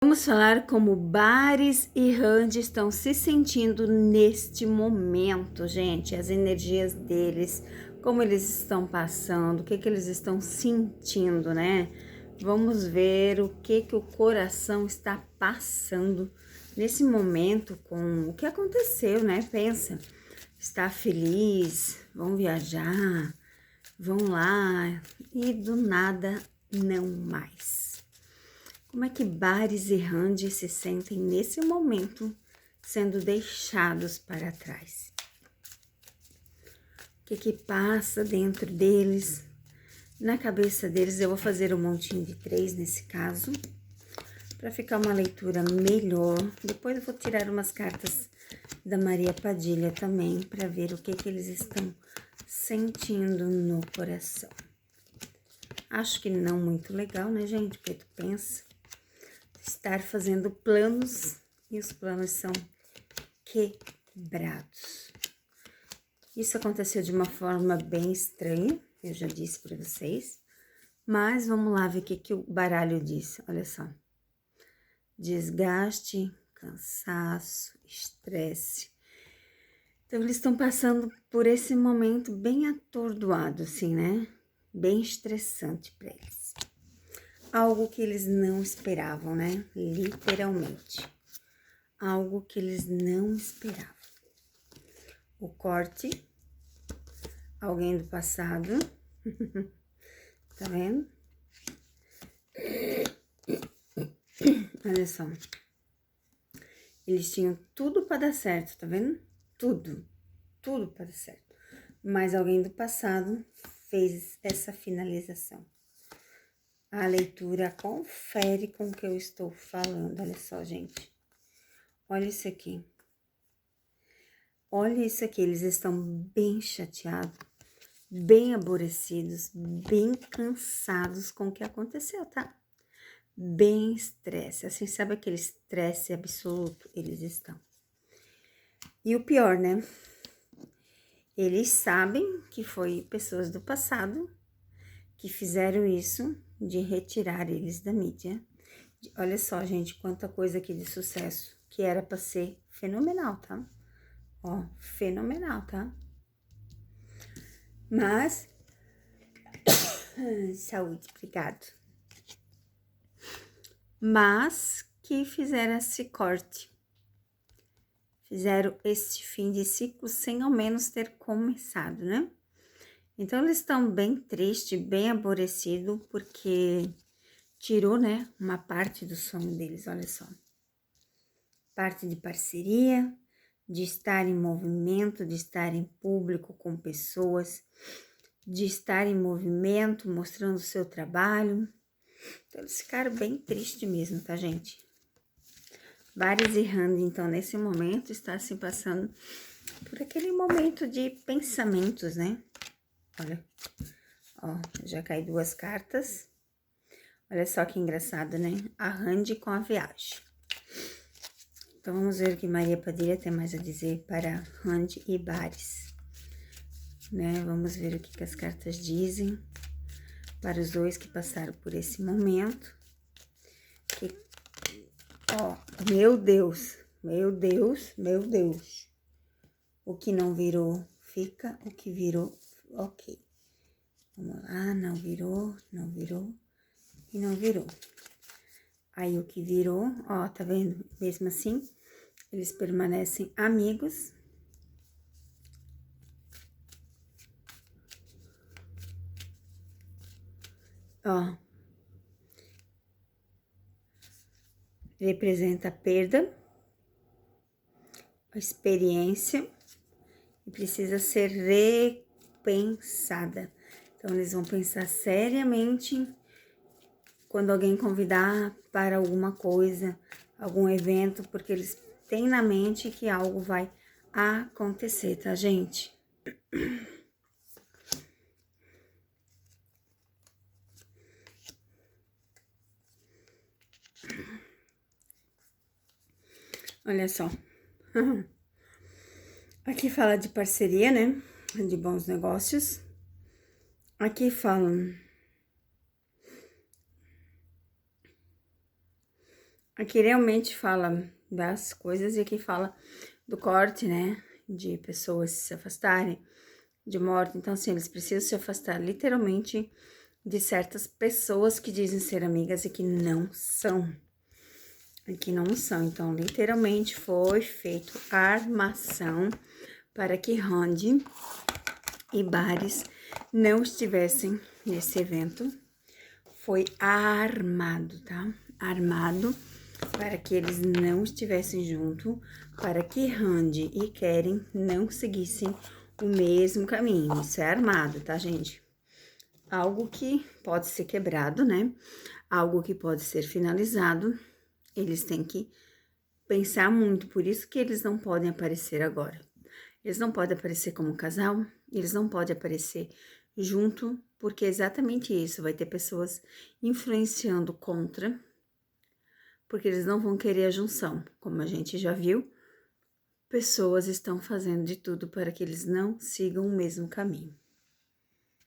Vamos falar como Bares e Randy estão se sentindo neste momento, gente. As energias deles, como eles estão passando, o que eles estão sentindo, né? Vamos ver o que o coração está passando nesse momento com o que aconteceu, né? Pensa, está feliz, vão viajar, vão lá e do nada não mais. Como é que Bares e Randy se sentem nesse momento sendo deixados para trás? O que passa dentro deles, na cabeça deles? Eu vou fazer um montinho de 3 nesse caso, para ficar uma leitura melhor. Depois eu vou tirar umas cartas da Maria Padilha também, para ver o que eles estão sentindo no coração. Acho que não muito legal, né, gente? Porque tu pensa estar fazendo planos e os planos são quebrados. Isso aconteceu de uma forma bem estranha, eu já disse para vocês, mas vamos lá ver o que o baralho diz. Olha só: desgaste, cansaço, estresse. Então eles estão passando por esse momento bem atordoado, assim, né? Bem estressante para eles. Algo que eles não esperavam, né? Literalmente. Algo que eles não esperavam. O corte. Alguém do passado. Tá vendo? Olha só. Eles tinham tudo para dar certo, tá vendo? Tudo. Tudo para dar certo. Mas alguém do passado fez essa finalização. A leitura confere com o que eu estou falando. Olha só, gente. Olha isso aqui. Olha isso aqui. Eles estão bem chateados, bem aborrecidos, bem cansados com o que aconteceu, tá? Bem estresse. Assim, sabe aquele estresse absoluto? Eles estão. E o pior, né? Eles sabem que foi pessoas do passado que fizeram isso, de retirar eles da mídia. Olha só, gente, quanta coisa aqui de sucesso, que era pra ser fenomenal, tá? Ó, fenomenal, tá? Mas, saúde, obrigado. Mas que fizeram esse corte. Fizeram este fim de ciclo sem ao menos ter começado, né? Então, eles estão bem tristes, bem aborrecidos, porque tirou, né, uma parte do sonho deles, olha só. Parte de parceria, de estar em movimento, de estar em público com pessoas, de estar em movimento, mostrando o seu trabalho. Então, eles ficaram bem tristes mesmo, tá, gente? Bares e Randy, então, nesse momento, está se passando por aquele momento de pensamentos, né? Olha, ó, já cai 2 cartas. Olha só que engraçado, né? A Randy com a viagem. Então, vamos ver o que Maria Padilha tem mais a dizer para Randy e Bares. Né? Vamos ver o que as cartas dizem para os dois que passaram por esse momento. Ó, meu Deus, meu Deus, meu Deus. O que não virou, fica. O que virou, ok. Vamos lá, não virou e não virou. Aí, o que virou, ó, tá vendo? Mesmo assim, eles permanecem amigos. Ó. Representa a perda, a experiência, e precisa ser repensada. Então, eles vão pensar seriamente quando alguém convidar para alguma coisa, algum evento, porque eles têm na mente que algo vai acontecer, tá, gente? Olha só. Aqui fala de parceria, né? De bons negócios. Aqui falam... Aqui realmente fala das coisas e aqui fala do corte, né? De pessoas se afastarem, de morte. Então, assim, eles precisam se afastar literalmente de certas pessoas que dizem ser amigas e que não são. E que não são. Então, literalmente foi feito a armação para que Randy e Bares não estivessem nesse evento. Foi armado, tá? Armado para que eles não estivessem junto, para que Randy e Karen não seguissem o mesmo caminho. Isso é armado, tá, gente? Algo que pode ser quebrado, né? Algo que pode ser finalizado. Eles têm que pensar muito, por isso que eles não podem aparecer agora. Eles não podem aparecer como casal, eles não podem aparecer junto, porque é exatamente isso, vai ter pessoas influenciando contra, porque eles não vão querer a junção, como a gente já viu, pessoas estão fazendo de tudo para que eles não sigam o mesmo caminho.